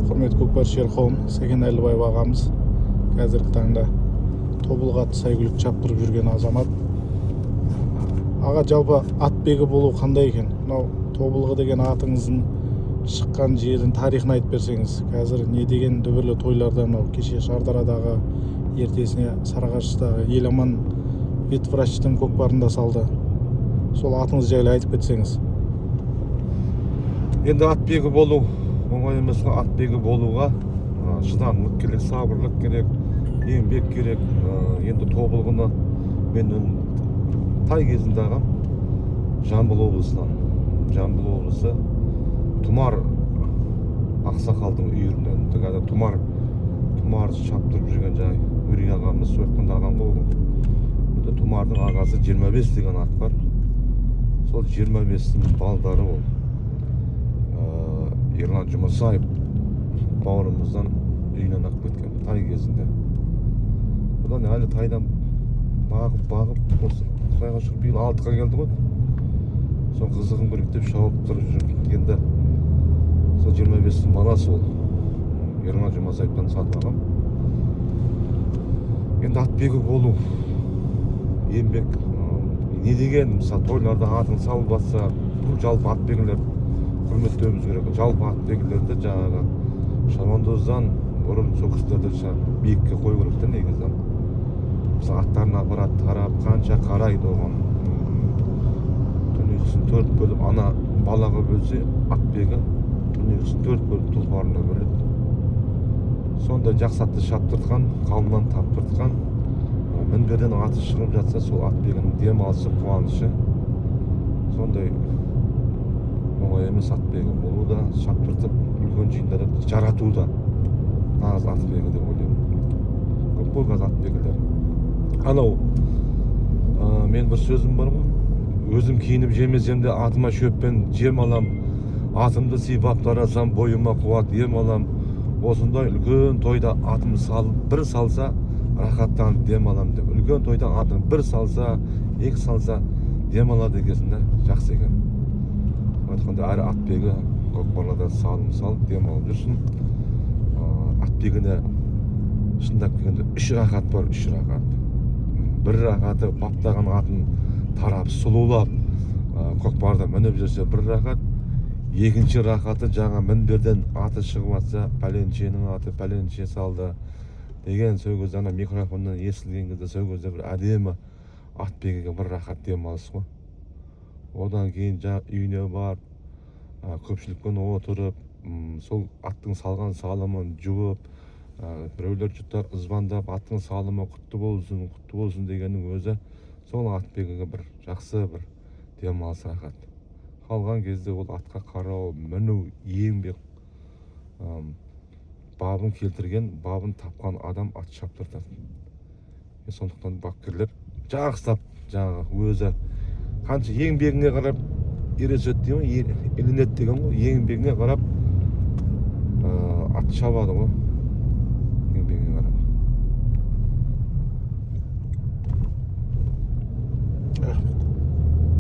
құрметті көкпаршылар қауым, Сәкен Әлібаев ағамыз қазіргі таңда тобылғы атты сәйгүлік шаптырып жүрген азамат. Аға, жалпы атбегі болу қандай екен? Мынау тобылғы деген атыңыздың шыққан жерін, тарихын айтып берсеңіз. Қазір не деген дүбірлі тойларда, мынау кеше Шардарадағы, ертесіне Сарыағаштағы Еламан ветврачтың көкпарында салды. Сол атыңыз жайлы айтып кетсеңіз. Енді атбегі болу оңай емес. Атбегі болуға шыдамдылық керек, сабырлық керек, еңбек керек. Енді тобылғыны мен тай кезінде ағам Жамбыл облысынан, Жамбыл облысы Тұмар ақсақалдың үйірінен, Тұмар шаптырып жүрген жай Үрей ағамыз, сойтқанда ағам болды. Тұмардың ағасы 25 деген ат бар. Сол 25-тің балдары ол. Ерлан Жұмасаев бауырымыздан үйінен ақ кеткен тай кезінде. Бұдан әлі тайдан бағып осы тайға шығып биыл 6-ға келді ғой. Сол қызығын көрейік деп шауып тұрып жүргенде сол 25-тің баласы ол. Ерлан Жұмасаевтан сатып алғам. Енді атбегі болу, еңбек, не деген, мысалы тойларда атын салып батса, бұл жалпы атбегілер құрметтеуіміз керек. Жалпы атбегілерді жаңағы шабандоздан бұрын сол кісілерді биікке қою керек те негізі. Мысалы аттарын апарат тарап, қанша қарайды оған. Дүниесін 4 бөліп, ана балаға бөлсе, атбегі дүниесін 4 бөліп тұлпарына бөледі. Сонда жақсы атты шаптыртқан, қауымнан таптыртқан, мінберден аты шығып жатса, сол атбегінің демалысы, қуанышы. Сондай оңай емес атбегі болу да, шаптыртып үлкен жиындарды жарату да нағыз атбегі деп ойлаймын. Көп қой қазір атбегілер. Анау, мен бір сөзім бар ғой, өзім киініп жемесем де атыма шөппен жем алам, атымды сипап тарасам, бойыма қуат ем алам. Осындай үлкен тойда атым салып, бір салса, рахаттанып дем алам деп. Үлкен тойда атым бір салса, екі салса, дем алады екенсінде жақсы екен. Айтқанда әрі атбегі көкпарларда салып дем алып жүрсін. Атбегіне шындап келгенде 3 рахат бар, 3 рахат. Бір рахаты баптаған атын тарап, сұлулап, көкпарда мініп жүрсе бір рахат. Екінші рахаты жаңа мінберден аты шығып атса, пәленшенің аты пәленше салды деген сөз ана микрофоннан естілген кезде сөз бір әдемі атбегіге бір рахат демалыс қой. Одан кейін үйіне барып, көпшілікпен отырып, сол аттың салған салымын жуып, біреулер жұттар ызбандап, аттың салымы құтты болсын дегеннің өзі сол атбегіге бір жақсы бір демалыс рахат. Қалған кезде ол атқа қарау, міну, еңбек, бабын келтірген, бабын тапқан адам ат шаптыртады. Сондықтан бапкерлер жақсылап жаңағы өзі қанша еңбегіне қарап ересет деймін, ілінет деген ғой, еңбегіне қарап ат шабады ғой.